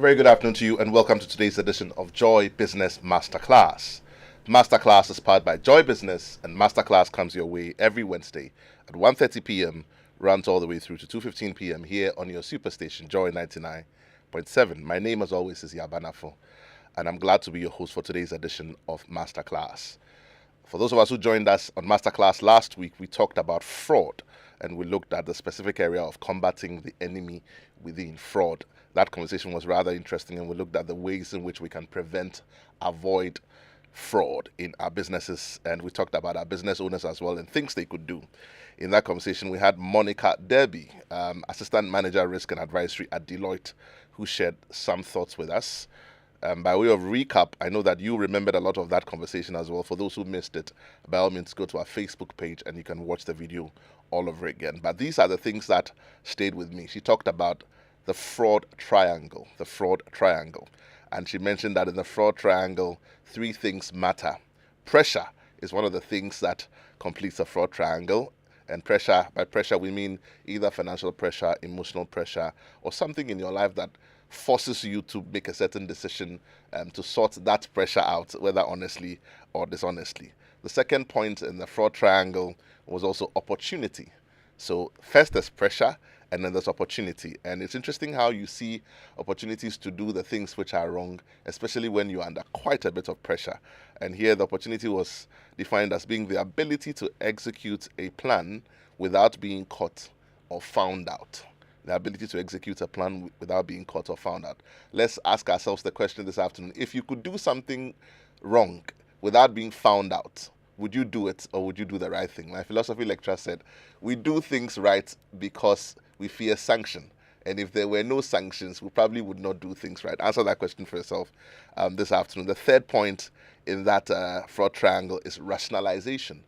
A very good afternoon to you and welcome to today's edition of Joy Business Masterclass. Masterclass is powered by Joy Business, and Masterclass comes your way every Wednesday at 1:30 p.m., runs all the way through to 2:15 p.m. here on your superstation, Joy 99.7. My name, as always, is Yaw Barnafo, and I'm glad to be your host for today's edition of Masterclass. For those of us who joined us on Masterclass last week, we talked about fraud, and we looked at the specific area of combating the enemy within fraud. That conversation was rather interesting, and we looked at the ways in which we can prevent, avoid fraud in our businesses, and we talked about our business owners as well and things they could do. In that conversation, we had Monica Derby, Assistant Manager Risk and Advisory at Deloitte, who shared some thoughts with us. By way of recap, I know that you remembered a lot of that conversation as well. For those who missed it, by all means, go to our Facebook page and you can watch the video all over again. But these are the things that stayed with me. She talked about the fraud triangle, And she mentioned that in the fraud triangle, three things matter. Pressure is one of the things that completes a fraud triangle. And pressure, by pressure, we mean either financial pressure, emotional pressure, or something in your life that forces you to make a certain decision to sort that pressure out, whether honestly or dishonestly. The second point in the fraud triangle was also opportunity. So first there's pressure, and then there's opportunity. And it's interesting how you see opportunities to do the things which are wrong, especially when you're under quite a bit of pressure. And here the opportunity was defined as being the ability to execute a plan without being caught or found out. The ability to execute a plan without being caught or found out. Let's ask ourselves the question this afternoon. If you could do something wrong without being found out, would you do it or would you do the right thing? My philosophy lecturer said, we do things right because we fear sanction. And if there were no sanctions, we probably would not do things right. Answer that question for yourself this afternoon. The third point in that fraud triangle is rationalization.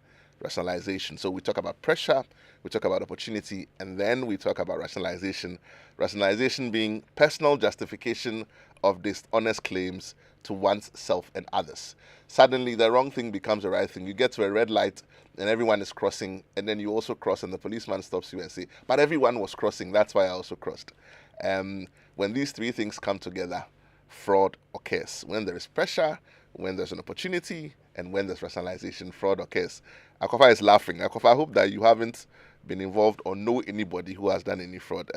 So we talk about pressure, we talk about opportunity, and then we talk about rationalization. Rationalization being personal justification of dishonest claims to one's self and others. Suddenly, the wrong thing becomes the right thing. You get to a red light and everyone is crossing, and then you also cross and the policeman stops you and say, but everyone was crossing, that's why I also crossed. When these three things come together, fraud occurs. When there is pressure, when there's an opportunity, and when there's rationalization, fraud occurs. Akofa is laughing. Akofa, I hope that you haven't been involved or know anybody who has done any fraud.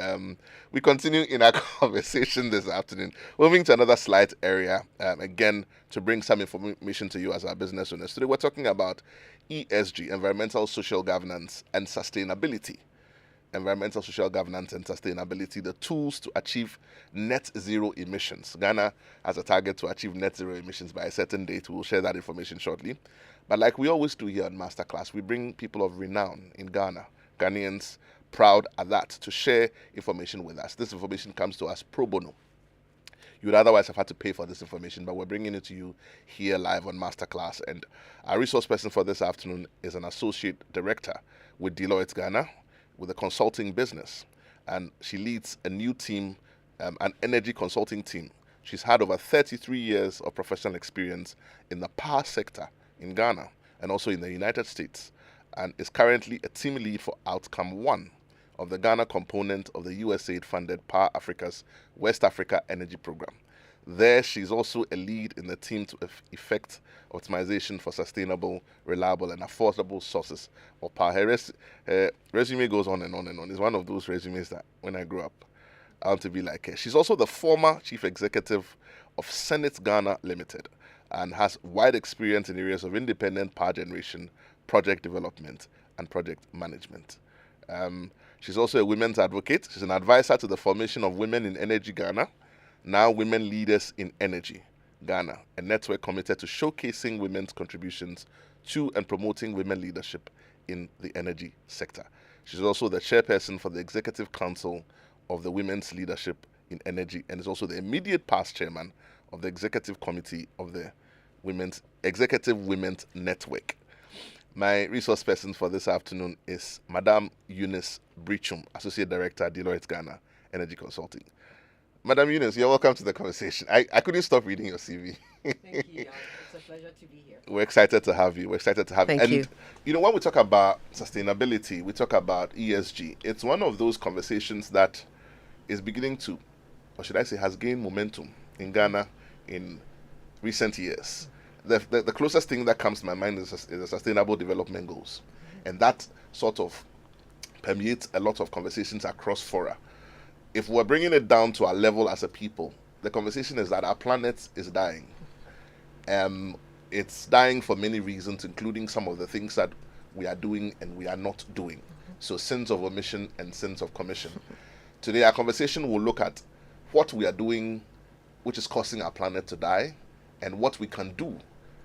We continue in our conversation this afternoon, moving to another slight area, again, to bring some information to you as our business owners. Today we're talking about ESG, environmental, social governance, and sustainability. Environmental, social governance, and sustainability, the tools to achieve net zero emissions. Ghana has a target to achieve net zero emissions by a certain date. We'll share that information shortly. But like we always do here on Masterclass, we bring people of renown in Ghana, Ghanaians proud at that, to share information with us. This information comes to us pro bono. You would otherwise have had to pay for this information, but we're bringing it to you here live on Masterclass. And our resource person for this afternoon is an associate director with Deloitte Ghana, with a consulting business, and she leads a new team, an energy consulting team. She's had over 33 years of professional experience in the power sector in Ghana and also in the United States, and is currently a team lead for Outcome 1 of the Ghana component of the USAID-funded Power Africa's West Africa Energy Program. There, she's also a lead in the team to effect optimization for sustainable, reliable, and affordable sources of power. Her resume goes on and on and on. It's one of those resumes that when I grew up, I want to be like her. She's also the former chief executive of Senate Ghana Limited and has wide experience in areas of independent power generation, project development, and project management. She's also a women's advocate. She's an advisor to the formation of Women in Energy Ghana, now Women Leaders in Energy Ghana, a network committed to showcasing women's contributions to and promoting women leadership in the energy sector. She's also the chairperson for the Executive Council of the Women's Leadership in Energy and is also the immediate past chairman of the Executive Committee of the Executive Women's Network. My resource person for this afternoon is Madam Eunice Biritwum, Associate Director at Deloitte Ghana Energy Consulting. Madam Eunice, you're welcome to the conversation. I couldn't stop reading your CV. Thank you. It's a pleasure to be here. We're excited to have you. Thank you. And when we talk about sustainability, we talk about ESG. It's one of those conversations that is beginning to or should I say, has gained momentum in Ghana in recent years. The closest thing that comes to my mind is the Sustainable Development Goals. And that sort of permeates a lot of conversations across fora. If we're bringing it down to our level as a people, the conversation is that our planet is dying. It's dying for many reasons, including some of the things that we are doing and we are not doing. So sins of omission and sins of commission. Today, our conversation will look at what we are doing which is causing our planet to die, and what we can do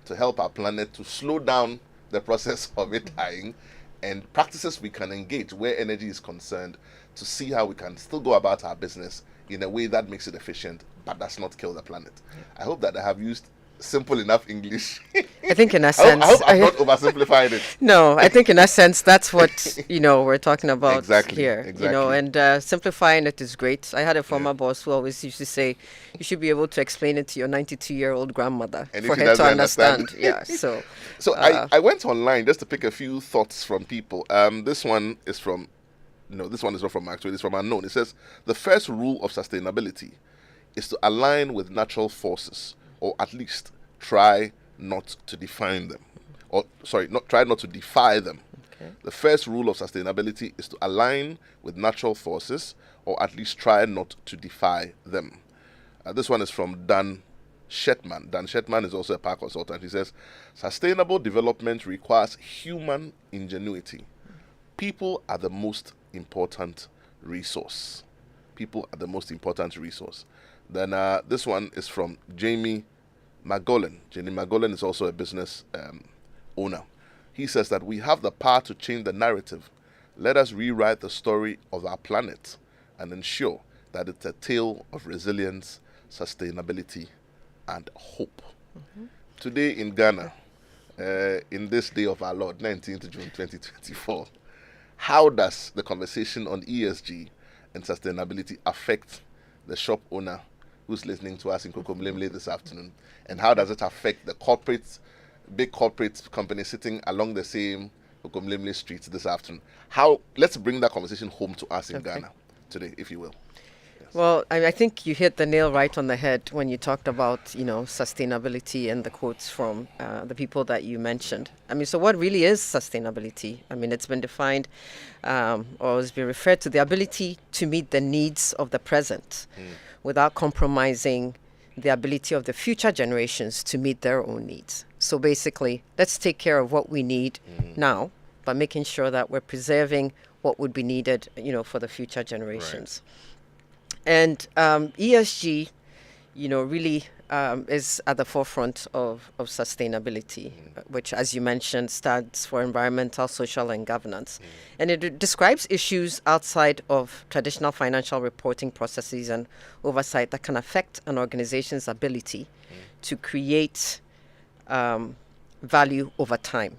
to help our planet to slow down the process of it dying, and practices we can engage where energy is concerned to see how we can still go about our business in a way that makes it efficient but does not kill the planet. I hope that I have used simple enough English. I think in essence, I hope I'm not oversimplifying it. No, I think in essence that's what we're talking about Exactly, here. exactly. And simplifying it is great. I had a former boss who always used to say, "You should be able to explain it to your 92-year-old grandmother And for if she her to doesn't understand." Yeah. So I went online just to pick a few thoughts from people. This one is from this one is not from actually, it's from Unknown. It says the first rule of sustainability is to align with natural forces, or at least try not to define them. Try not to defy them. Okay. The first rule of sustainability is to align with natural forces, or at least try not to defy them. This one is from Dan Shetman. Dan Shetman is also a power consultant. He says, sustainable development requires human ingenuity. People are the most important resource. People are the most important resource. Then this one is from Jamie Magolan. Jamie Magolan is also a business owner. He says that we have the power to change the narrative. Let us rewrite the story of our planet and ensure that it's a tale of resilience, sustainability, and hope. Mm-hmm. Today in Ghana, in this day of our Lord, 19th June 2024, how does the conversation on ESG and sustainability affect the shop owner who's listening to us in Kokomlemle this afternoon? And how does it affect the big corporate company sitting along the same Kokomlemle streets this afternoon? Let's bring that conversation home to us in Ghana today, if you will. Yes. Well, I think you hit the nail right on the head when you talked about, sustainability and the quotes from the people that you mentioned. So what really is sustainability? It's been defined or has been referred to the ability to meet the needs of the present without compromising the ability of the future generations to meet their own needs. So basically, let's take care of what we need now, but making sure that we're preserving what would be needed, for the future generations. Right. And ESG, really is at the forefront of sustainability, which, as you mentioned, stands for environmental, social, and governance. And it describes issues outside of traditional financial reporting processes and oversight that can affect an organization's ability to create value over time.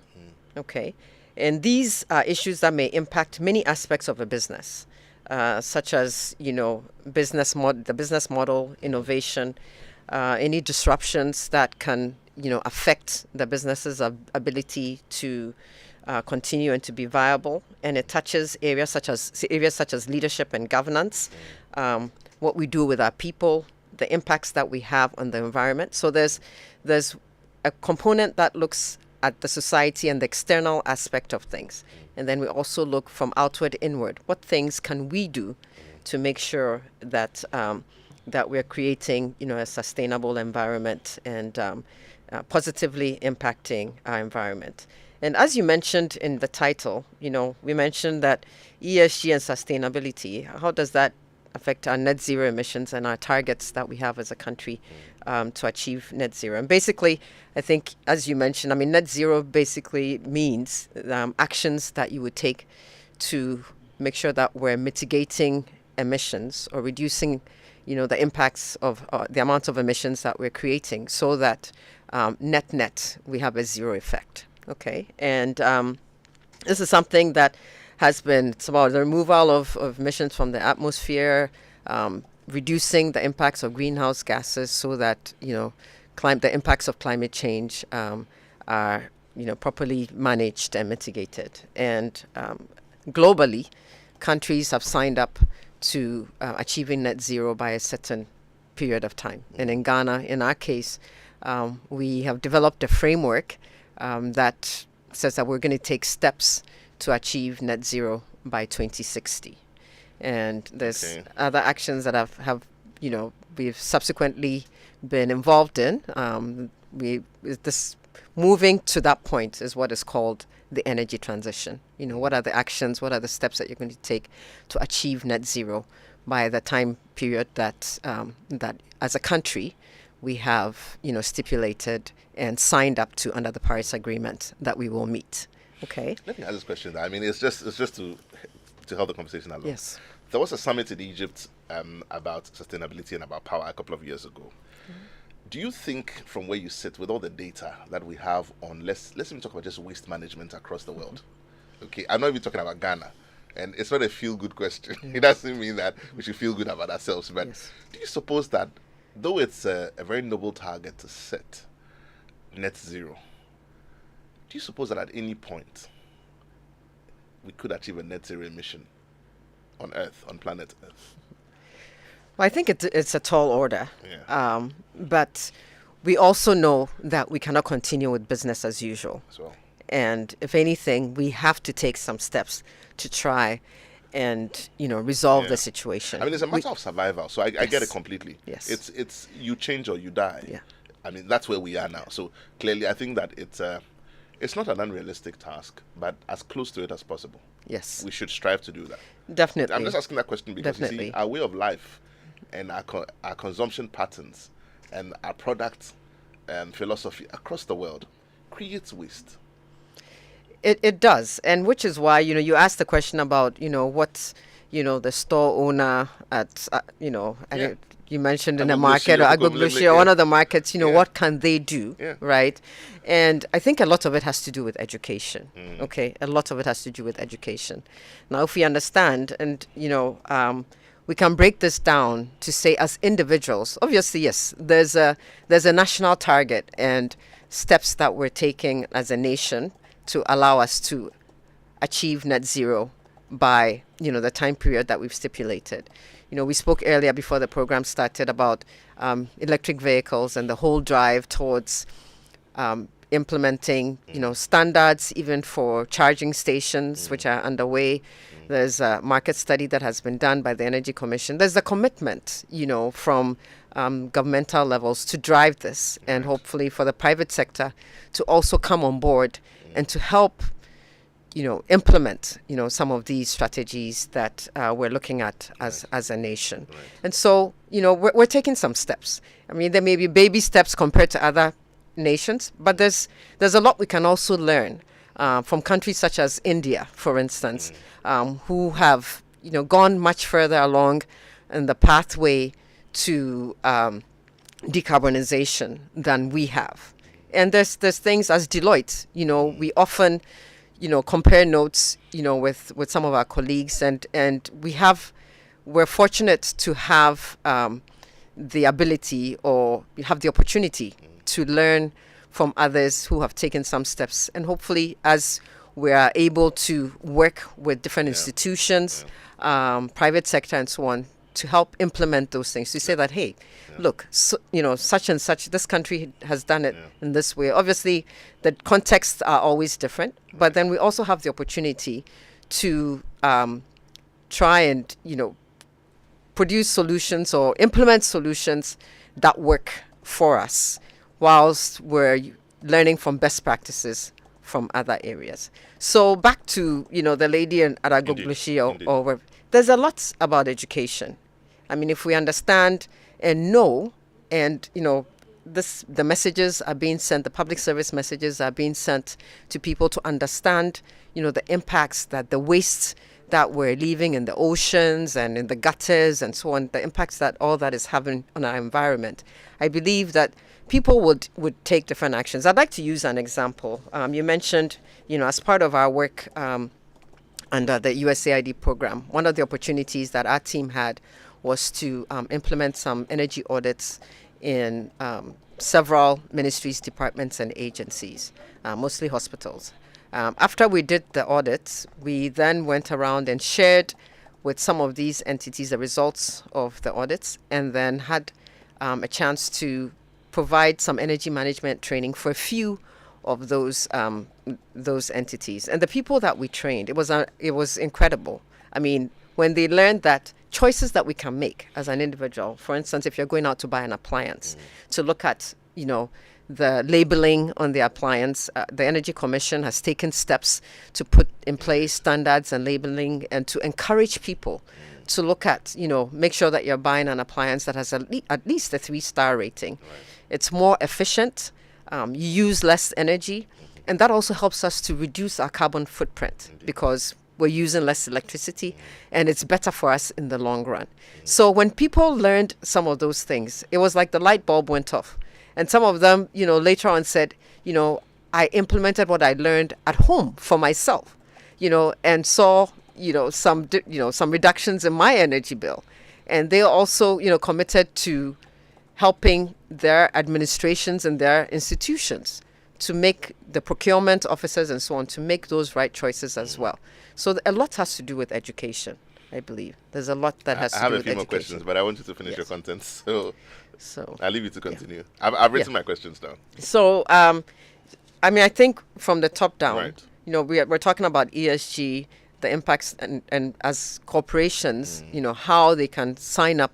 Okay. And these are issues that may impact many aspects of a business. Such as, the business model, innovation, any disruptions that can, affect the business's ability to continue and to be viable. And it touches areas such as leadership and governance, what we do with our people, the impacts that we have on the environment. So there's a component that looks at the society and the external aspect of things. And then we also look from outward inward. What things can we do to make sure that that we're creating, a sustainable environment and positively impacting our environment? And as you mentioned in the title, we mentioned that ESG and sustainability, how does that affect our net zero emissions and our targets that we have as a country to achieve net zero? And basically, I think, as you mentioned, net zero basically means actions that you would take to make sure that we're mitigating emissions or reducing, the impacts of the amount of emissions that we're creating, so that net we have a zero effect. Okay, and this is something that it's about the removal of emissions from the atmosphere, reducing the impacts of greenhouse gases, so that the impacts of climate change are properly managed and mitigated. And globally, countries have signed up to achieving net zero by a certain period of time. And in Ghana, in our case, we have developed a framework that says that we're going to take steps to achieve net zero by 2060. And there's other actions that have we've subsequently been involved in. This moving to that point is what is called the energy transition. What are the actions, what are the steps that you're going to take to achieve net zero by the time period that as a country we have stipulated and signed up to under the Paris Agreement that we will meet. Okay. Let me ask this question. I mean, it's just to help the conversation along. Yes. There was a summit in Egypt about sustainability and about power a couple of years ago. Do you think, from where you sit, with all the data that we have on, let's even talk about just waste management across the world? Okay, I'm not even talking about Ghana, and it's not a feel-good question. It doesn't mean that we should feel good about ourselves, but do you suppose that, though it's a very noble target to set, net zero, do you suppose that at any point we could achieve a net zero emission on Earth, on planet Earth? Well, I think it's a tall order. But we also know that we cannot continue with business as usual. And if anything, we have to take some steps to try and resolve the situation. I mean, it's a matter of survival, so I get it completely. Yes. It's you change or you die. Yeah. I mean, that's where we are now. So clearly, I think that it's not an unrealistic task, but as close to it as possible. Yes. We should strive to do that. Definitely. I'm just asking that question because you see, our way of life and our consumption patterns and our product philosophy across the world creates waste. It does, and which is why you asked the question about what the store owner at you mentioned in a market or Agbeglushi or one of the markets, what can they do, right? And I think a lot of it has to do with education. Okay, a lot of it has to do with education. Now, if we understand, and we can break this down to say, as individuals, obviously, yes, there's a national target and steps that we're taking as a nation to allow us to achieve net zero by the time period that we've stipulated. We spoke earlier before the program started about electric vehicles and the whole drive towards implementing standards even for charging stations, which are underway. There's a market study that has been done by the Energy Commission. There's a commitment from governmental levels to drive this, and hopefully for the private sector to also come on board and to help implement some of these strategies that we're looking at as a nation. And so we're taking some steps. I mean, there may be baby steps compared to other nations, but there's a lot we can also learn from countries such as India, for instance, who have gone much further along in the pathway to decarbonization than we have. And there's things as Deloitte, we often compare notes with some of our colleagues, and we're fortunate to have the ability, or we have the opportunity to learn from others who have taken some steps, and hopefully as we are able to work with different institutions, private sector and so on, to help implement those things, to say that, hey, look, such and such, this country has done it in this way. Obviously, the contexts are always different, but then we also have the opportunity to try and, produce solutions or implement solutions that work for us, whilst we're learning from best practices from other areas. So back to, the lady at Agbeglushi, or there's a lot about education. I mean, if we understand and know, and the messages are being sent, the public service messages are being sent to people to understand, the impacts that the waste that we're leaving in the oceans and in the gutters and so on, the impacts that all that is having on our environment. I believe that people would take different actions. I'd like to use an example. You mentioned, as part of our work under the USAID program, one of the opportunities that our team had was to implement some energy audits in several ministries, departments, and agencies, mostly hospitals. After we did the audits, we then went around and shared with some of these entities, the results of the audits, and then had a chance to provide some energy management training for a few of those entities. And the people that we trained, it was incredible. I mean, when they learned that choices that we can make as an individual, for instance, if you're going out to buy an appliance, to look at, the labeling on the appliance, the Energy Commission has taken steps to put in place standards and labeling and to encourage people to look at, make sure that you're buying an appliance that has at least a 3-star rating. Right. It's more efficient, you use less energy, and that also helps us to reduce our carbon footprint because we're using less electricity, and it's better for us in the long run. So when people learned some of those things, it was like the light bulb went off. And some of them, later on said, I implemented what I learned at home for myself, and saw, some reductions in my energy bill. And they also, committed to helping their administrations and their institutions to make the procurement officers and so on to make those right choices as well. So a lot has to do with education, I believe. There's a lot that has to do with education. I have a few more questions, but I want you to finish your content. So I'll leave you to continue. Yeah. I've written my questions down. So, I think from the top down, right. We're talking about ESG, the impacts, and as corporations, how they can sign up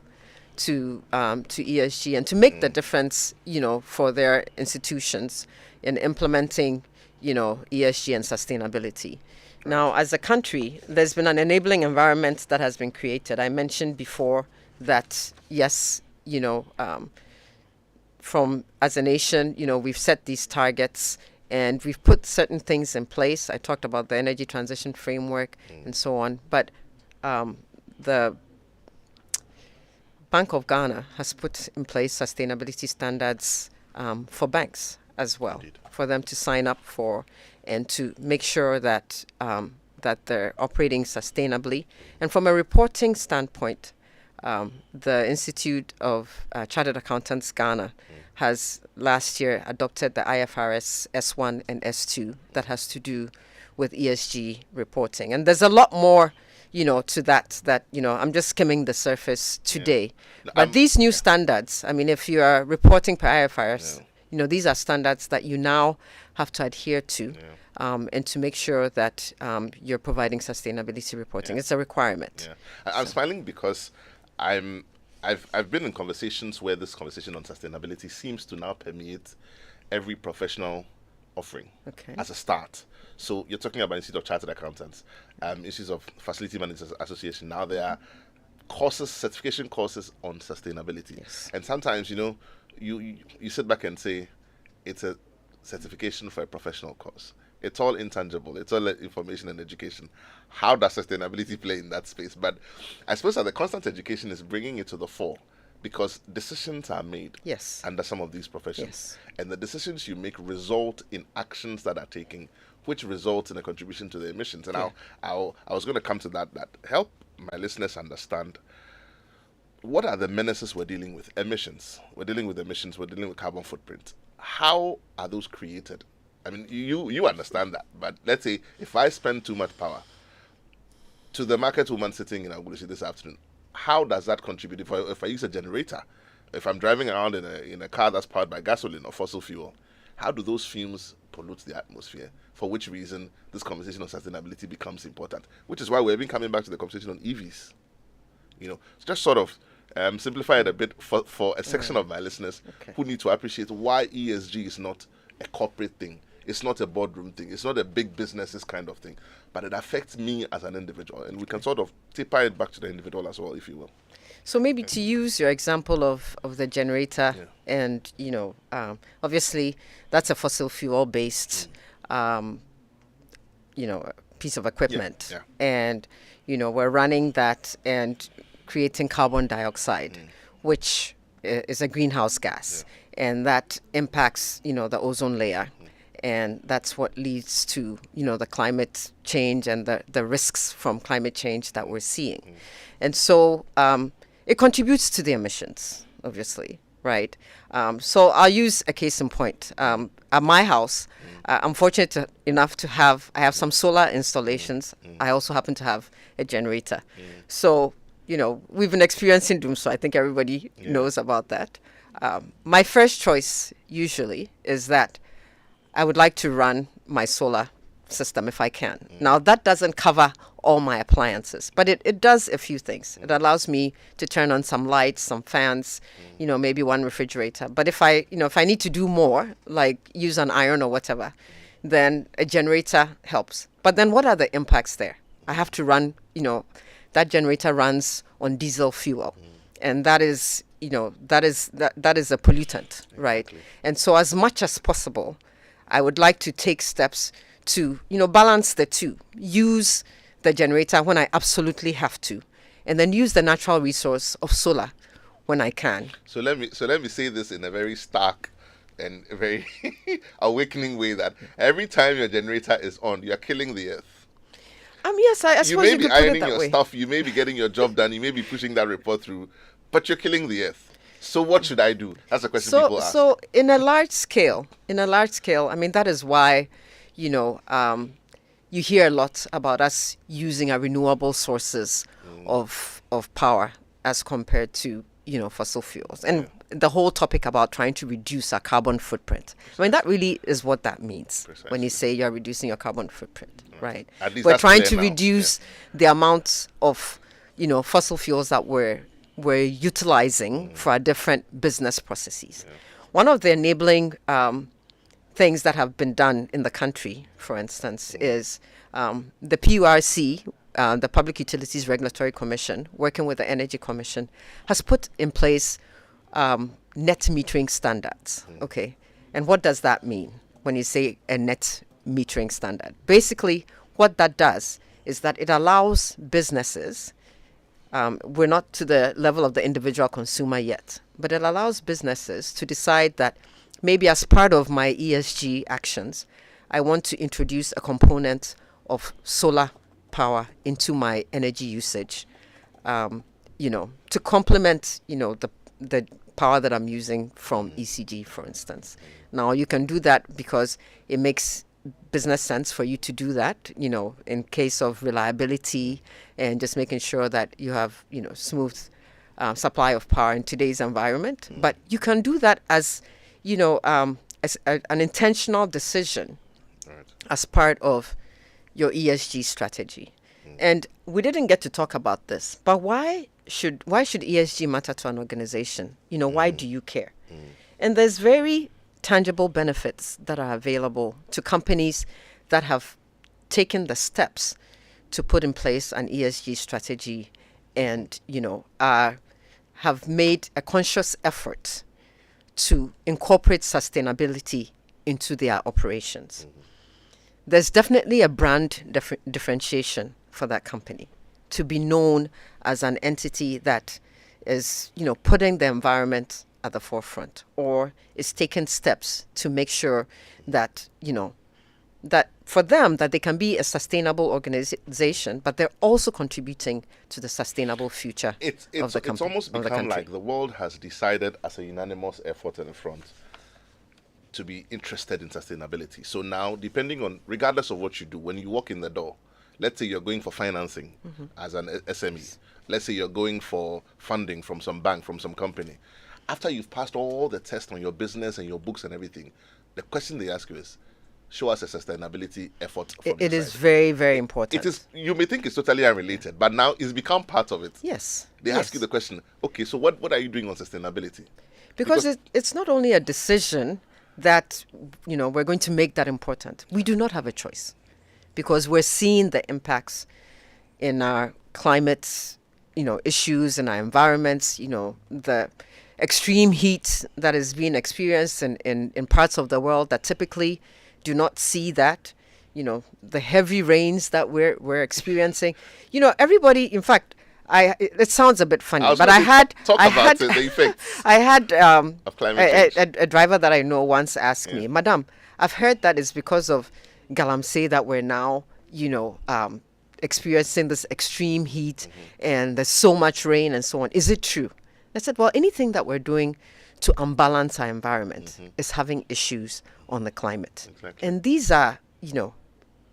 to ESG and to make the difference, for their institutions in implementing, ESG and sustainability. Now, as a country, there's been an enabling environment that has been created. I mentioned before that, yes, from as a nation, we've set these targets and we've put certain things in place. I talked about the energy transition framework and so on. But the Bank of Ghana has put in place sustainability standards for banks as well, Indeed. For them to sign up for and to make sure that that they're operating sustainably. And from a reporting standpoint, the Institute of Chartered Accountants Ghana has last year adopted the IFRS S1 and S2 that has to do with ESG reporting. And there's a lot more, to that, I'm just skimming the surface today. Yeah. But these new standards, if you are reporting per IFRS, these are standards that you now have to adhere to. And to make sure that you're providing sustainability reporting. It's a requirement. Yeah. I'm smiling because I've been in conversations where this conversation on sustainability seems to now permeate every professional offering as a start. So you're talking about Institute of Chartered Accountants, Institute of Facility Managers Association. Now there are courses, certification courses on sustainability. Yes. And sometimes, you sit back and say it's a certification for a professional course. It's all intangible. It's all information and education. How does sustainability play in that space? But I suppose that the constant education is bringing it to the fore because decisions are made under some of these professions. Yes. And the decisions you make result in actions that are taken, which result in a contribution to the emissions. And I was going to come to that help my listeners understand what are the menaces we're dealing with. Emissions. We're dealing with emissions. We're dealing with carbon footprint. How are those created? You understand that, but let's say if I spend too much power to the market woman sitting in Agulushi this afternoon, how does that contribute? If I use a generator, if I'm driving around in a car that's powered by gasoline or fossil fuel, how do those fumes pollute the atmosphere? For which reason this conversation on sustainability becomes important, which is why we've been coming back to the conversation on EVs. Just sort of simplify it a bit for a section of my listeners who need to appreciate why ESG is not a corporate thing. It's not a boardroom thing. It's not a big businesses kind of thing. But it affects me as an individual. And we can sort of taper it back to the individual as well, if you will. So maybe to use your example of the generator and, obviously that's a fossil fuel based, piece of equipment. Yeah. And, we're running that and creating carbon dioxide, which is a greenhouse gas. And that impacts, the ozone layer. And that's what leads to, the climate change and the risks from climate change that we're seeing. And so it contributes to the emissions, obviously, right? So I'll use a case in point. At my house, I'm fortunate enough to I have some solar installations. I also happen to have a generator. So, we've been experiencing doom, so I think everybody knows about that. My first choice usually is that I would like to run my solar system if I can. Now, that doesn't cover all my appliances, but it does a few things. It allows me to turn on some lights, some fans, maybe one refrigerator. But if I need to do more, like use an iron or whatever, then a generator helps. But then what are the impacts there? I have to run, that generator runs on diesel fuel. And that is a pollutant, right? Exactly. And so as much as possible, I would like to take steps to, balance the two. Use the generator when I absolutely have to, and then use the natural resource of solar when I can. So let me say this in a very stark and a very awakening way, that every time your generator is on, you are killing the earth. Yes, I suppose you could put it that way. You may be ironing your stuff, you may be getting your job done, you may be pushing that report through, but you're killing the earth. So what should I do? That's a question people ask. So in a large scale, I mean, that is why, you hear a lot about us using our renewable sources of power as compared to, fossil fuels. And the whole topic about trying to reduce our carbon footprint. I mean, that really is what that means. Precisely. When you say you're reducing your carbon footprint, right? At least we're trying to reduce the amount of, fossil fuels that we're utilizing for our different business processes. One of the enabling things that have been done in the country, for instance, is the PURC, the Public Utilities Regulatory Commission, working with the Energy Commission, has put in place net metering standards. Okay, and what does that mean when you say a net metering standard? Basically, what that does is that it allows businesses, we're not to the level of the individual consumer yet, but it allows businesses to decide that maybe as part of my ESG actions, I want to introduce a component of solar power into my energy usage, to complement, the power that I'm using from ECG, for instance. Now, you can do that because it makes business sense for you to do that, in case of reliability and just making sure that you have, smooth supply of power in today's environment. But you can do that as, an intentional decision as part of your ESG strategy. And we didn't get to talk about this, but why should ESG matter to an organization? Why do you care? And there's very tangible benefits that are available to companies that have taken the steps to put in place an ESG strategy and, have made a conscious effort to incorporate sustainability into their operations. There's definitely a brand differentiation for that company to be known as an entity that is, putting the environment at the forefront, or is taking steps to make sure that, that for them, that they can be a sustainable organization, but they're also contributing to the sustainable future of the country. It's almost become like the world has decided as a unanimous effort in the front to be interested in sustainability. So now, depending on, regardless of what you do, when you walk in the door, let's say you're going for financing as an SME, let's say you're going for funding from some bank, from some company, after you've passed all the tests on your business and your books and everything, the question they ask you is, show us a sustainability effort. It is very, very important. It is. You may think it's totally unrelated, but now it's become part of it. Yes. They ask you the question, okay, so what are you doing on sustainability? Because it's not only a decision that, we're going to make that important. We do not have a choice, because we're seeing the impacts in our climate, issues, in our environments, the extreme heat that is being experienced in parts of the world that typically do not see that, the heavy rains that we're experiencing. Everybody, in fact, it sounds a bit funny, but I had the effects of climate change. A driver that I know once asked me, Madam, I've heard that it's because of Galamsey that we're now, experiencing this extreme heat and there's so much rain and so on. Is it true? I said, well, anything that we're doing to unbalance our environment is having issues on the climate. Exactly. And these are,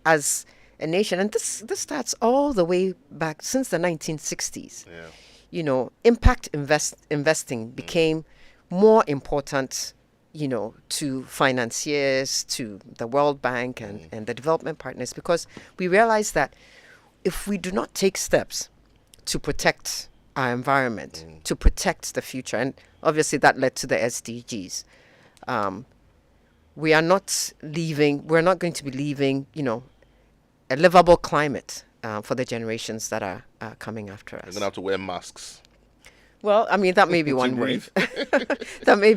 as a nation, and this starts all the way back since the 1960s. Impact investing became more important, to financiers, to the World Bank and the development partners, because we realized that if we do not take steps to protect our environment, to protect the future, and obviously that led to the SDGs, we're not going to be leaving, a livable climate for the generations that are coming after us. You're going to have to wear masks. Well, I mean, that may be one way. That may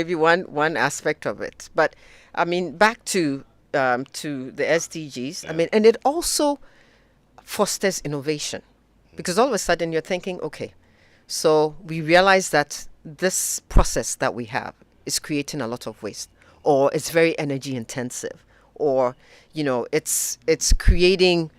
be one aspect of it. But I mean, back to the SDGs. I mean, and it also fosters innovation, because all of a sudden you're thinking, okay, so we realize that this process that we have is creating a lot of waste, or it's very energy intensive, or it's creating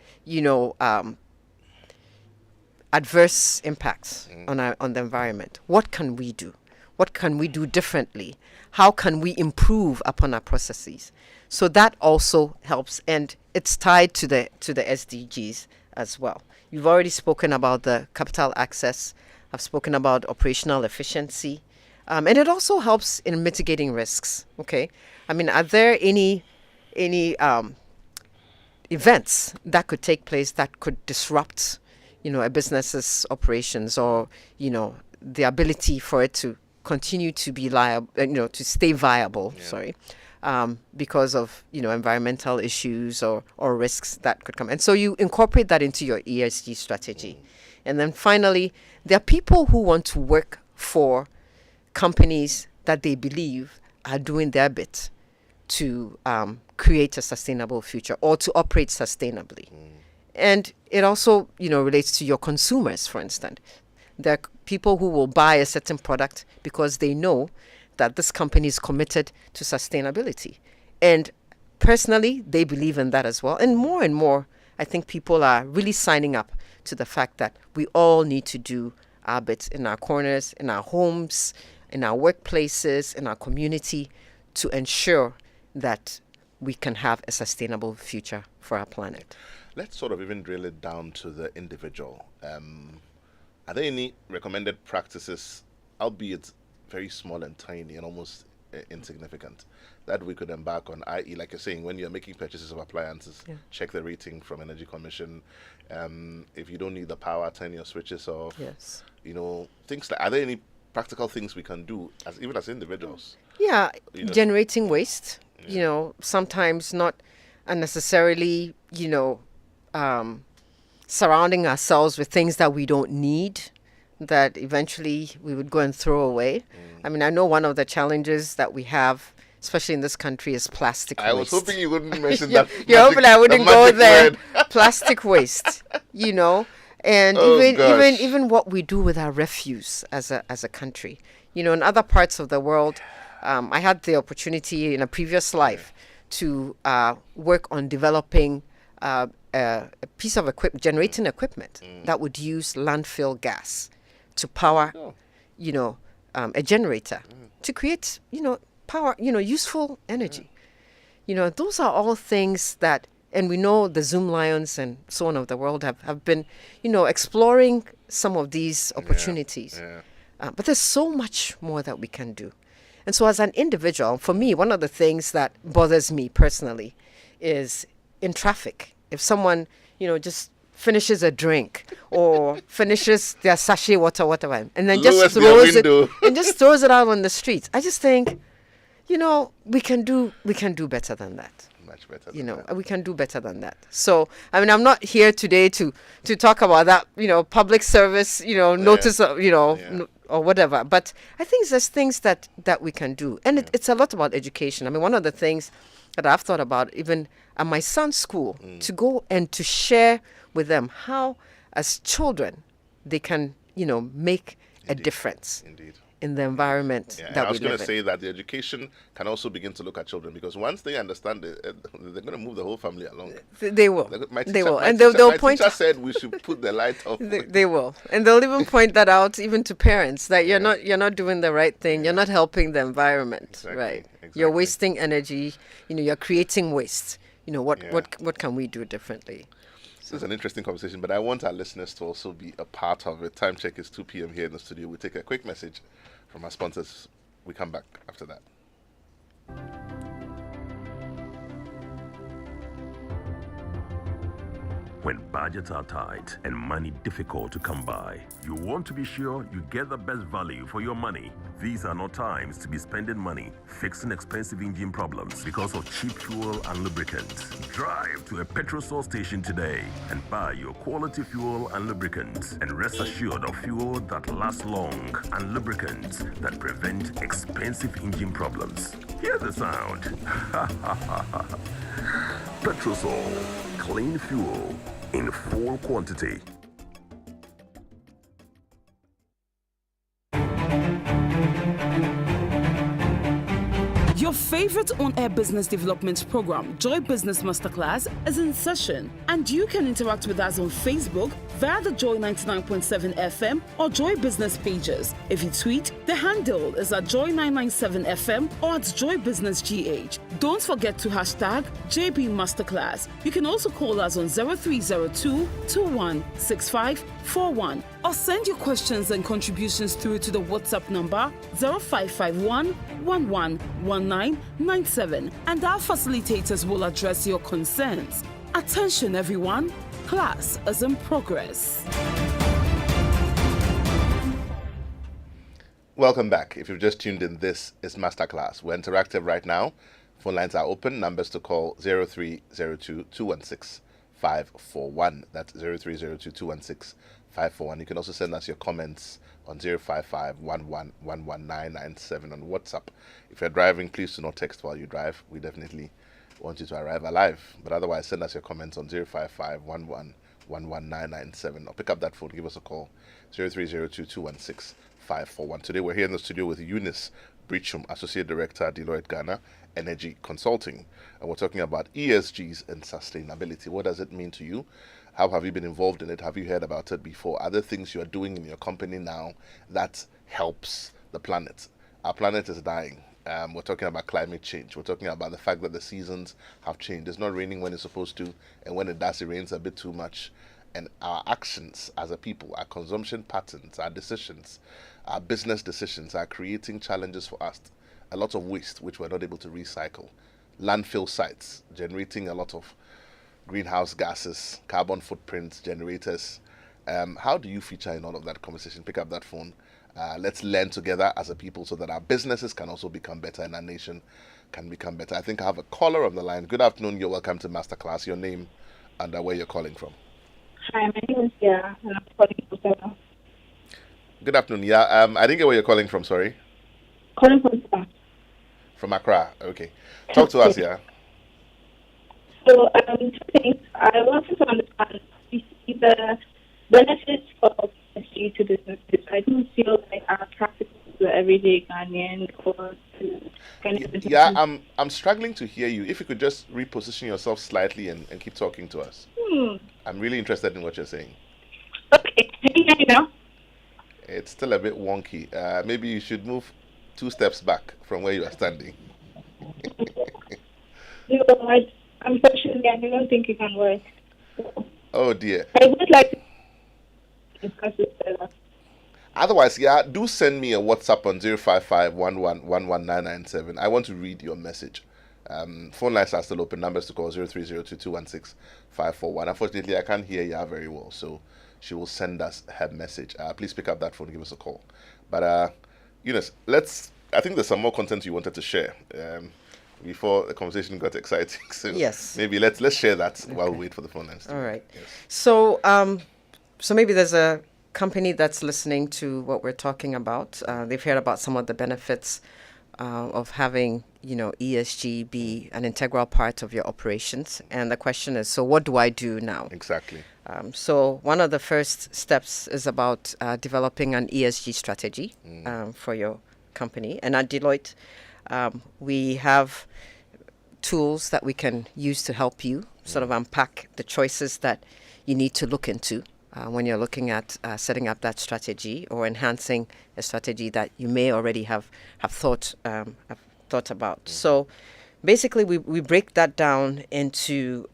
adverse impacts on the environment. What can we do? What can we do differently? How can we improve upon our processes? So that also helps, and it's tied to the SDGs as well. You've already spoken about the capital access. I've spoken about operational efficiency, and it also helps in mitigating risks. Okay, I mean, are there any events that could take place that could disrupt a business's operations, or the ability for it to continue to be liable, to stay viable? Because of environmental issues or risks that could come. And so you incorporate that into your ESG strategy. And then finally, there are people who want to work for companies that they believe are doing their bit to create a sustainable future or to operate sustainably. And it also, relates to your consumers, for instance. There are people who will buy a certain product because they know that this company is committed to sustainability. And personally, they believe in that as well. And more, I think people are really signing up to the fact that we all need to do our bit in our corners, in our homes, in our workplaces, in our community, to ensure that we can have a sustainable future for our planet. Let's sort of even drill it down to the individual. Are there any recommended practices, albeit very small and tiny and almost insignificant, that we could embark on, i.e., like you're saying, when you're making purchases of appliances, check the rating from Energy Commission. If you don't need the power, turn your switches off. Yes. Things like, are there any practical things we can do even as individuals? Yeah, generating waste, sometimes not unnecessarily, surrounding ourselves with things that we don't need, that eventually we would go and throw away. I mean, I know one of the challenges that we have, especially in this country, is plastic waste. I was hoping you wouldn't mention that. You're hoping I wouldn't go there. Plastic waste, and even what we do with our refuse as a country. In other parts of the world, I had the opportunity in a previous life to work on developing a piece of generating equipment that would use landfill gas to power, a generator to create, power, useful energy. Those are all things that, and we know the Zoom Lions and so on of the world have been, exploring some of these opportunities. But there's so much more that we can do. And so as an individual, for me, one of the things that bothers me personally is in traffic. If someone, just finishes a drink or finishes their sachet water, whatever, and then just throws it out on the streets, I just think, we can do better than that. Much better than that. We can do better than that. So, I mean, I'm not here today to talk about that, public service, notice, or whatever. But I think there's things that we can do. And it's a lot about education. I mean, one of the things that I've thought about, even at my son's school, to go and to share with them how, as children, they can, make a difference in the environment Yeah, and that I we was going live to in. say that the education can also begin to look at children, because once they understand it, they're going to move the whole family along. They will. My They teacher, will. my And teacher, they'll my point teacher said we should put the light off. they will. And they'll even point that out even to parents that you're not doing the right thing. You're not helping the environment. Exactly, Right. exactly. You're wasting energy. You're creating waste. Yeah. What can we do differently? This is an interesting conversation, but I want our listeners to also be a part of it. Time check is 2 p.m. here in the studio. We'll take a quick message from our sponsors. We come back after that. When budgets are tight and money difficult to come by, you want to be sure you get the best value for your money. These are not times to be spending money fixing expensive engine problems because of cheap fuel and lubricants. Drive to a petrol source station today and buy your quality fuel and lubricants, and rest assured of fuel that lasts long and lubricants that prevent expensive engine problems. Hear the sound. Petrosol, clean fuel in full quantity. Your favorite on-air business development program, Joy Business Masterclass, is in session, and you can interact with us on Facebook via the Joy 99.7 FM or Joy Business pages. If you tweet, the handle is at Joy 997 FM or at Joy Business GH. Don't forget to hashtag JB Masterclass. You can also call us on 0302 216541 or send your questions and contributions through to the WhatsApp number 0551 111997, and our facilitators will address your concerns. Attention everyone, class is in progress. Welcome back. If you've just tuned in, this is Masterclass. We're interactive right now. Phone lines are open. Numbers to call 0302 216 541. That's 0302 216 541. You can also send us your comments on 055 on WhatsApp. If you're driving, please do not text while you drive. We definitely want you to arrive alive. But otherwise, send us your comments on 055 or pick up that phone, give us a call, 0302 216 541. Today we're here in the studio with Eunice Biritwum, Associate Director at Deloitte Ghana Energy Consulting. And we're talking about ESGs and sustainability. What does it mean to you? How have you been involved in it? Have you heard about it before? Are there things you are doing in your company now that helps the planet? Our planet is dying. We're talking about climate change. We're talking about the fact that the seasons have changed. It's not raining when it's supposed to, and when it does, it rains a bit too much. And our actions as a people, our consumption patterns, our decisions, our business decisions are creating challenges for us. A lot of waste, which we're not able to recycle. Landfill sites generating a lot of greenhouse gases, carbon footprints, generators. How do you feature in all of that conversation? Pick up that phone. Let's learn together as a people so that our businesses can also become better and our nation can become better. I think I have a caller on the line. Good afternoon. You're welcome to Masterclass. Your name and where you're calling from. Hi, my name is Yaw, and I'm calling from Ghana. Good afternoon. Yeah, I didn't get where you're calling from. Sorry. Calling from Ghana. From Accra. Okay. Talk to us, yeah. So, two things. I wanted to understand the benefits of ESG to businesses. I don't feel like are practical to the everyday Ghanaian or to kind of Yeah, I'm struggling to hear you. If you could just reposition yourself slightly and keep talking to us. I'm really interested in what you're saying. Okay, can you hear me now? It's still a bit wonky. Maybe you should move 2 steps back from where you are standing. No, unfortunately, I don't think it can work. Oh dear. I would like to discuss this further. Otherwise, yeah, do send me a WhatsApp on 055 I want to read your message. Phone lines are still open. Numbers to call 0302 216 541. Unfortunately, I can't hear Yaw very well, so she will send us her message. Please pick up that phone and give us a call. But Eunice, I think there's some more content you wanted to share before the conversation got exciting. So Yes. maybe let's share that while we wait for the phone lines. All right. Yes. So, so maybe there's a company that's listening to what we're talking about. They've heard about some of the benefits of having ESG be an integral part of your operations. And the question is, so what do I do now? Exactly. So one of the first steps is about developing an ESG strategy for your company. And at Deloitte, we have tools that we can use to help you sort of unpack the choices that you need to look into when you're looking at setting up that strategy or enhancing a strategy that you may already have thought about. So basically, we break that down into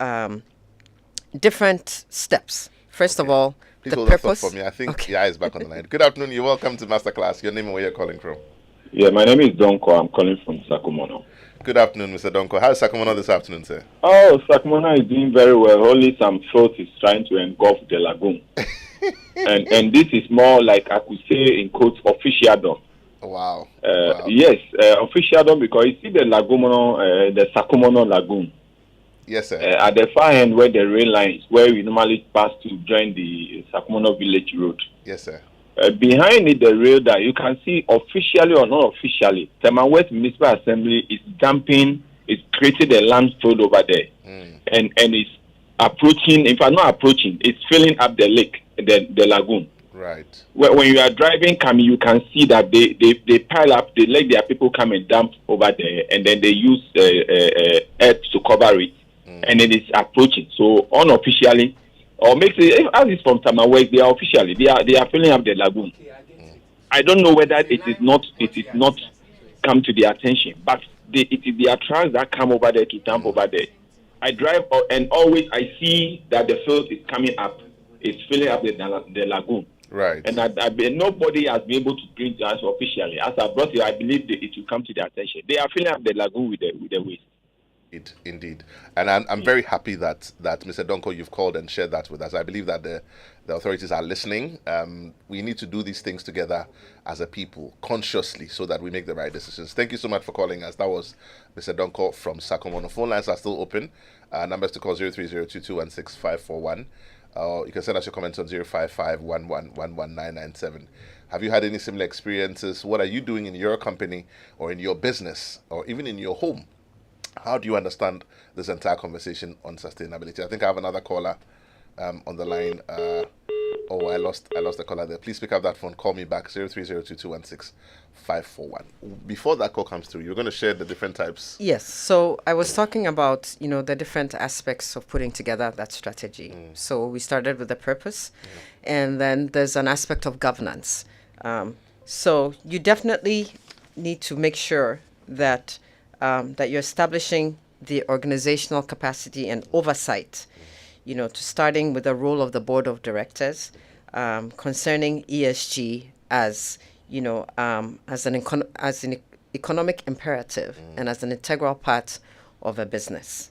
different steps. First of all, Please the hold that thought purpose. for me. I think Yaw is back on the line. Good afternoon. You're welcome to Masterclass. Your name and where you're calling from. Yeah, my name is Donko. I'm calling from Sakumono. Good afternoon, Mr. Donko. How's Sacramento this afternoon, sir? Oh, Sakumono is doing very well. Only some filth is trying to engulf the lagoon. and this is more like, I could say in quotes, officialdom. Wow. Yes, officialdom, because you see the the Sakumono Lagoon. Yes, sir. At the far end where the rail line is, where we normally pass to join the Sakumono Village Road. Yes, sir. Behind it, the rail that you can see officially or not officially, Tema West Municipal Assembly is dumping, is creating a landfill over there. And it's approaching, in fact, not approaching, it's filling up the lake, the lagoon. Right. When you are driving, you can see that they pile up, they let their people come and dump over there, and then they use earth to cover it, and then it's approaching. So unofficially, or makes it, as it's from Tamawek, they are officially they are filling up the lagoon. I don't know whether it is not come to their attention, but it is their trucks that come over there to dump over there. I drive and always I see that the filth is coming up, it's filling up the lagoon. Right. And nobody has been able to bring to us officially. As I brought it, I believe it will come to their attention. They are filling up the lagoon with the waste. Indeed. And I'm very happy that Mr. Donko, you've called and shared that with us. I believe that the authorities are listening. We need to do these things together as a people, consciously, so that we make the right decisions. Thank you so much for calling us. That was Mr. Donko from Sakumono. Phone lines are still open. Numbers to call 03022165541. You can send us your comments on 05511119997. Have you had any similar experiences? What are you doing in your company or in your business or even in your home? How do you understand this entire conversation on sustainability? I think I have another caller on the line. I lost the caller there. Please pick up that phone. Call me back, 03022165541. Before that call comes through, you're going to share the different types. Yes. So I was talking about, the different aspects of putting together that strategy. So we started with the purpose, and then there's an aspect of governance. So you definitely need to make sure that you're establishing the organizational capacity and oversight, to starting with the role of the board of directors concerning ESG as an economic imperative and as an integral part of a business.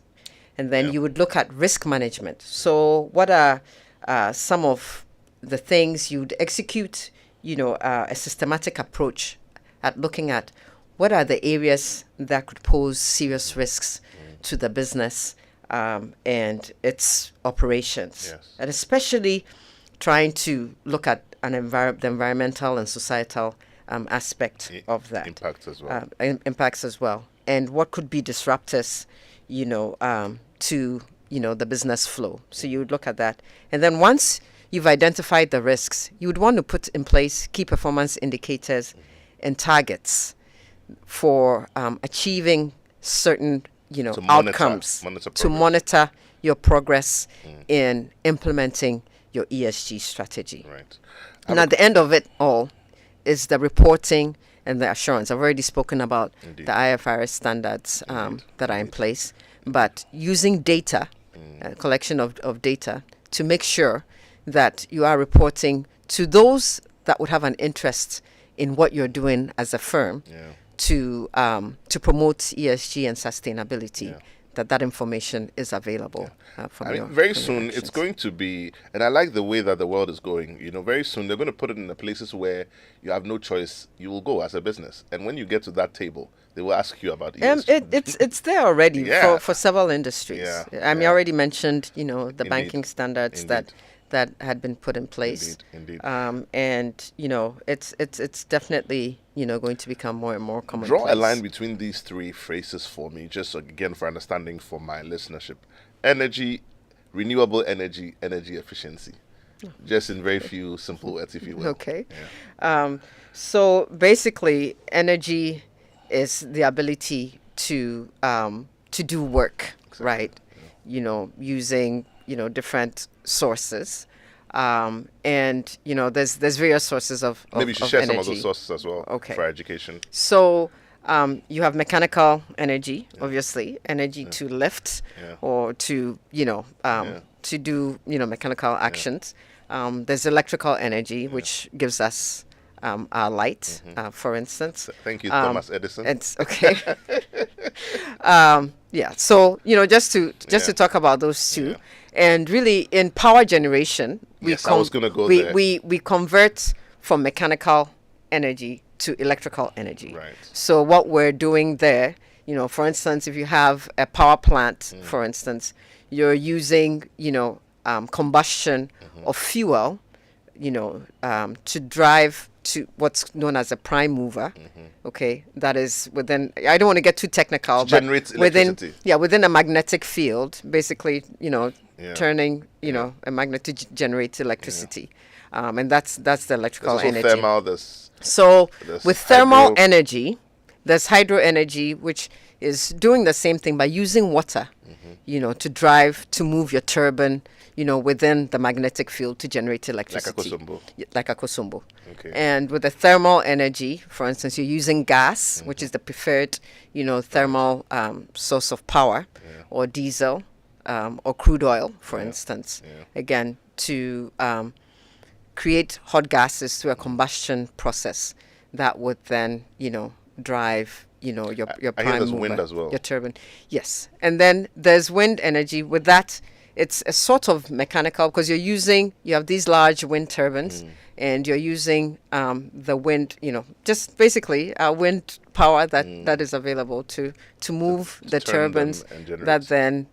And then you would look at risk management. So what are some of the things you'd execute, a systematic approach at looking at what are the areas that could pose serious risks to the business and its operations? Yes. And especially trying to look at the environmental and societal aspect of that. Impacts as well. Impacts as well. And what could be disruptors, to, the business flow. So you would look at that. And then once you've identified the risks, you would want to put in place key performance indicators and targets for achieving certain, outcomes to monitor your progress in implementing your ESG strategy. Right. And at the end of it all is the reporting and the assurance. I've already spoken about the IFRS standards that are in place, but using data, collection of data, to make sure that you are reporting to those that would have an interest in what you're doing as a firm to promote ESG and sustainability. That information is available. Very soon it's going to be, and I like the way that the world is going. Very soon they're going to put it in the places where you have no choice. You will go as a business, and when you get to that table, they will ask you about ESG. It's there already for several industries. Yeah. I already mentioned the banking standards that that had been put in place. Indeed. And it's definitely going to become more and more commonplace. Draw a line between these three phrases for me, just again for understanding for my listenership: energy, renewable energy, energy efficiency. Just in very few simple words, if you will. Okay. Yeah. So basically, energy is the ability to do work, Exactly. right? Using different sources, and there's various sources of Maybe you should of share energy. some of those sources as well Okay. for education. So you have mechanical energy, obviously, energy to lift Yeah. or to to do mechanical actions. There's electrical energy, which gives us our light, for instance. Thank you, Thomas Edison. It's okay. Yeah. So just to talk about those two, Yeah. and really in power generation, Yes, I was gonna go there. we convert from mechanical energy to electrical energy. Right. So what we're doing there, for instance, if you have a power plant, for instance, you're using combustion of fuel, to drive to what's known as a prime mover. Okay, that is within. I don't want to get too technical, To but generate within electricity. within a magnetic field, basically, Yeah. turning a magnet to generate electricity, and that's the electrical There's also energy. thermal. So There's with thermal hydro. energy, there's hydro energy, which is doing the same thing by using water, to move your turbine, within the magnetic field to generate electricity. Kosumbo. Like a Kosumbo. Okay. And with the thermal energy, for instance, you're using gas, which is the preferred, thermal source of power, or diesel, or crude oil, for instance. Yeah. Again, to create hot gases through a combustion process that would then, drive, your I hear prime there's mover, wind as well. your turbine. Yes. And then there's wind energy. With that, it's a sort of mechanical, because you have these large wind turbines, and you're using the wind, just basically wind power that is available to move the turn them turbines and generate. that then,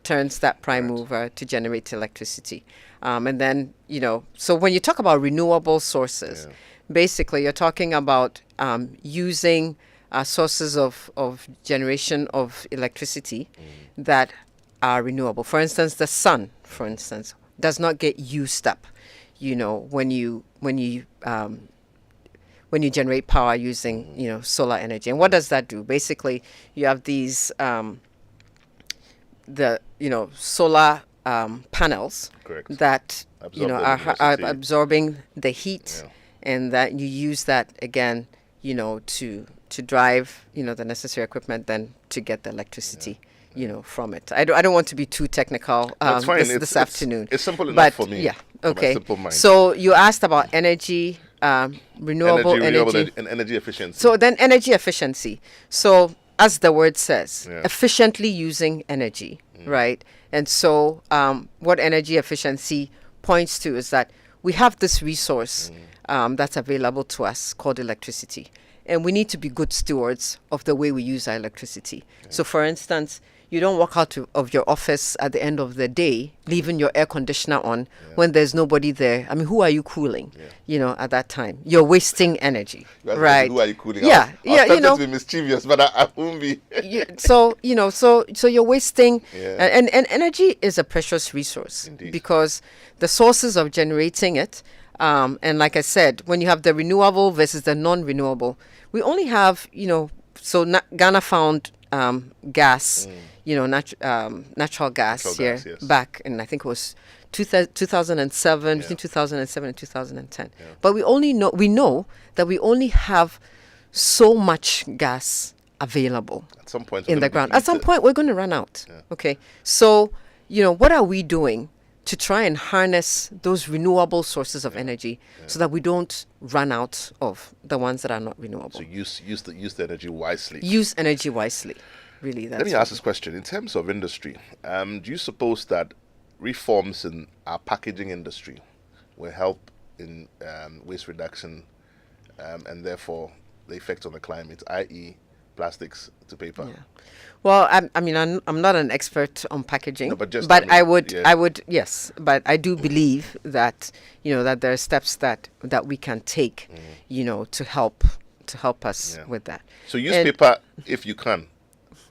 turns that prime mover to generate electricity. And then, so when you talk about renewable sources, basically you're talking about using sources of generation of electricity that are renewable. For instance, the sun, for instance, does not get used up, when you generate power using, solar energy. And what does that do? Basically, you have these solar panels Correct. that Absorb the are luminosity. absorbing the heat, and that you use that again, to drive the necessary equipment then to get the electricity. From it. I don't want to be too technical That's fine. this afternoon. It's simple enough But for me. yeah, for my okay. simple mind. So you asked about energy, renewable energy. And energy efficiency. So then energy efficiency. So as the word says, Yeah. efficiently using energy, right? And so what energy efficiency points to is that we have this resource that's available to us called electricity. And we need to be good stewards of the way we use our electricity. So for instance, you don't walk out of your office at the end of the day, leaving your air conditioner on when there's nobody there. I mean, who are you cooling? At that time, you're wasting energy, You guys right? Who are you cooling? Yeah, I was tempted yeah, to be mischievous, but I won't be. so you're wasting, Yeah. and energy is a precious resource. Indeed. Because the sources of generating it, and like I said, when you have the renewable versus the non-renewable, we only have Ghana found gas, natural gas here gas, yes. back in, I think it was 2007, between 2007 and 2010. But we know that we only have so much gas available At some point, in the ground. At some point, we're going to run out. Okay. So, what are we doing to try and harness those renewable sources of energy so that we don't run out of the ones that are not renewable? So use the energy wisely. Use energy wisely. Really, that's Let me ask this question. In terms of industry, do you suppose that reforms in our packaging industry will help in waste reduction and therefore the effect on the climate, i.e., plastics to paper? Yeah. Well, I'm not an expert on packaging, No, but just, I yeah. would, yes, but I do believe that, that there are steps that we can take, to help us Yeah. with that. So use And- paper if you can,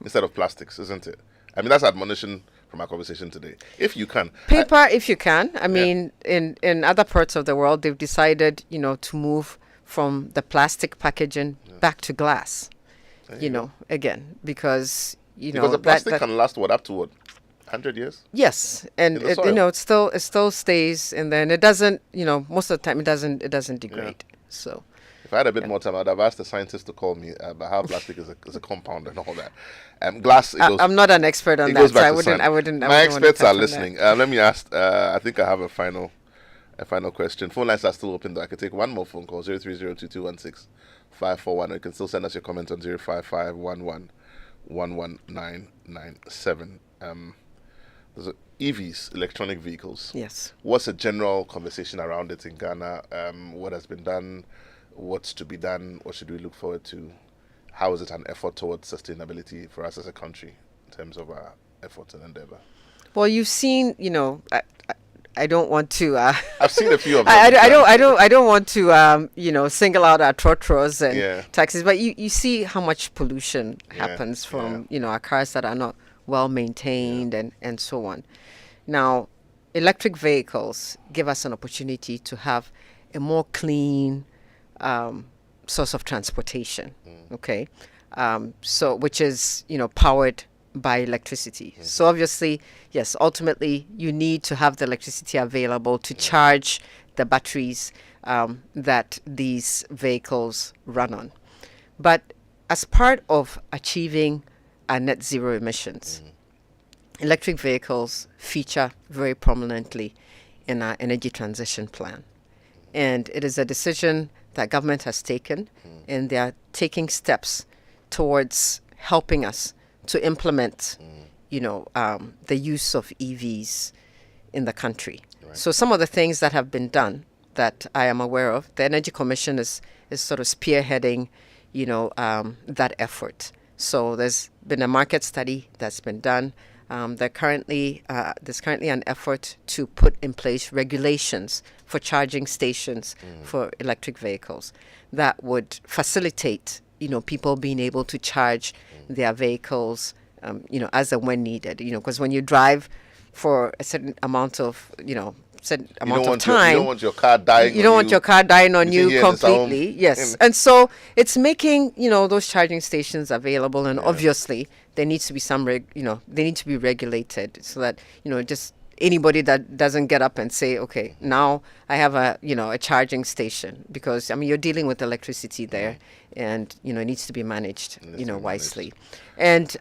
instead of plastics, isn't it? I mean, that's admonition from our conversation today. If you can. Paper, if you can. I mean, in other parts of the world, they've decided, to move from the plastic packaging back to glass. Again, because Because the plastic can last up to 100 years? Yes, and In the soil. it still stays, and then it doesn't. Most of the time, it doesn't degrade. So. If I had a bit more time, I'd have asked the scientists to call me about how plastic is a compound and all that. Glass. I'm not an expert on it that, goes so back to sun. I wouldn't. My experts are touch on listening. that. Let me ask. I think I have a final question. Phone lines are still open, though. I can take one more phone call: 03022165441. You can still send us your comments on 05511119997. There's EVs, electronic vehicles. Yes. What's a general conversation around it in Ghana? What has been done? What's to be done? What should we look forward to? How is it an effort towards sustainability for us as a country in terms of our efforts and endeavor? Well, you've seen, I don't want to. I've seen a few of them. I don't want to, single out our trotros and taxis, but you see how much pollution happens from, our cars that are not well maintained and so on. Now, electric vehicles give us an opportunity to have a more clean source of transportation. Okay, so which is powered by electricity. So obviously, yes, ultimately you need to have the electricity available to charge the batteries that these vehicles run on. But as part of achieving our net zero emissions, electric vehicles feature very prominently in our energy transition plan. And it is a decision that government has taken, and they are taking steps towards helping us to implement, the use of EVs in the country. Right. So some of the things that have been done that I am aware of, the Energy Commission is sort of spearheading, that effort. So there's been a market study that's been done. There's currently an effort to put in place regulations for charging stations for electric vehicles that would facilitate, people being able to charge their vehicles, as and when needed. Because when you drive for a certain amount of, certain amount of time, you don't want your car dying. You don't want your car dying on you completely. Yes, and so it's making those charging stations available, and obviously there needs to be some they need to be regulated so that just anybody that doesn't get up and say, okay, now I have a charging station, because you're dealing with electricity there, and it needs to be managed wisely. And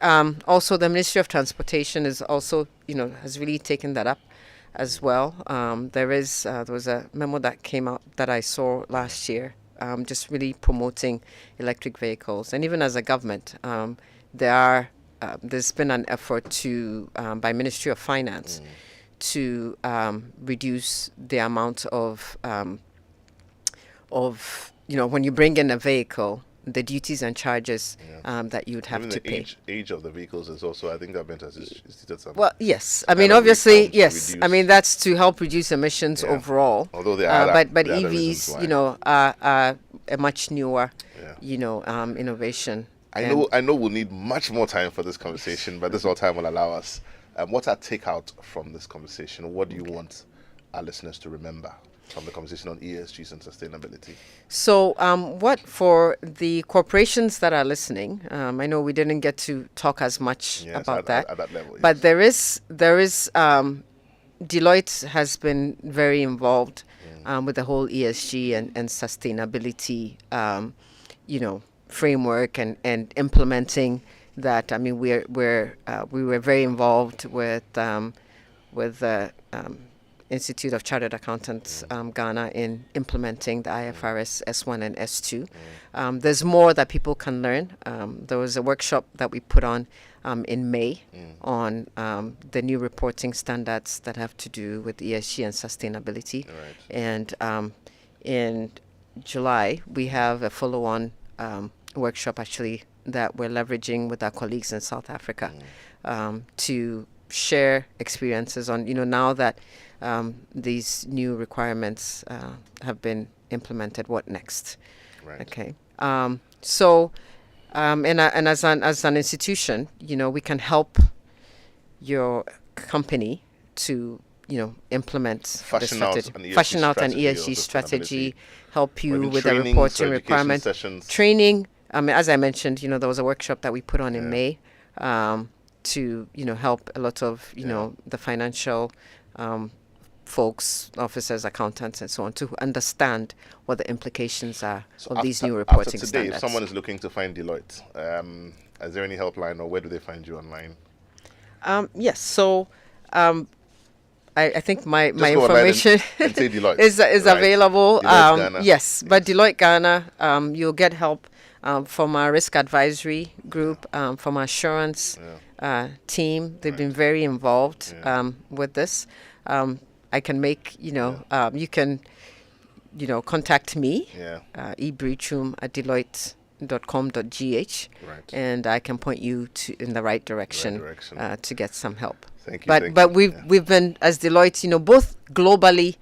also the Ministry of Transportation is also has really taken that up as well. There was a memo that came out that I saw last year, just really promoting electric vehicles. And even as a government, there's been an effort to by Ministry of Finance to reduce the amount of when you bring in a vehicle, the duties and charges that you'd have to pay. Age of the vehicles is also, I think government has instituted some. Well, yes. Obviously, yes. That's to help reduce emissions overall. Although there are but EVs, are a much newer, innovation. I know we'll need much more time for this conversation, but this is all time will allow us. What's our takeout from this conversation? What do you want our listeners to remember from the conversation on ESGs and sustainability? So what for the corporations that are listening, I know we didn't get to talk as much about that. At that level, yes. But there is Deloitte has been very involved with the whole ESG and sustainability, framework and implementing that. We were very involved with the Institute of Chartered Accountants Ghana in implementing the IFRS S1 and S2. There's more that people can learn. There was a workshop that we put on in May on the new reporting standards that have to do with ESG and sustainability. Right. And in July, we have a follow-on workshop actually that we're leveraging with our colleagues in South Africa to share experiences on, now that these new requirements have been implemented, what next? Right. Okay. So, and as an institution, we can help your company to, implement Fashion the out strategy, an ESG fashion out an strategy or ESG strategy, sustainability. help you Maybe with the trainings reporting or education requirement, sessions. training. As I mentioned, there was a workshop that we put on in Yeah. May to, help a lot of, the financial folks, officers, accountants, and so on, to understand what the implications are of these new reporting after today, standards. if someone is looking to find Deloitte, is there any helpline, or where do they find you online? Yes. So, I think my Just go online information and say Deloitte, is right? available. Deloitte Ghana. Yes, but Deloitte Ghana, you'll get help from our risk advisory group, from our assurance team. They've been very involved with this. I can make, you can, contact me, Biritwum at Deloitte.com.gh, Right. and I can point you in the right direction, to get some help. Thank you. But we've been, as Deloitte, both globally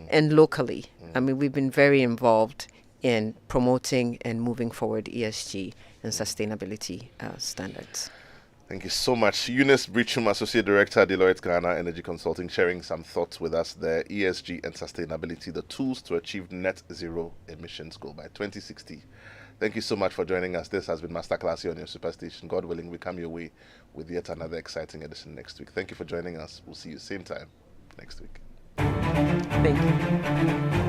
and locally. I mean, we've been very involved in promoting and moving forward ESG and sustainability standards. Thank you so much. Eunice Biritwum, Associate Director, Deloitte Ghana Energy Consulting, sharing some thoughts with us there. ESG and sustainability, the tools to achieve net zero emissions goal by 2060. Thank you so much for joining us. This has been Masterclass here on your Superstation. God willing, we come your way with yet another exciting edition next week. Thank you for joining us. We'll see you same time next week. Thank you.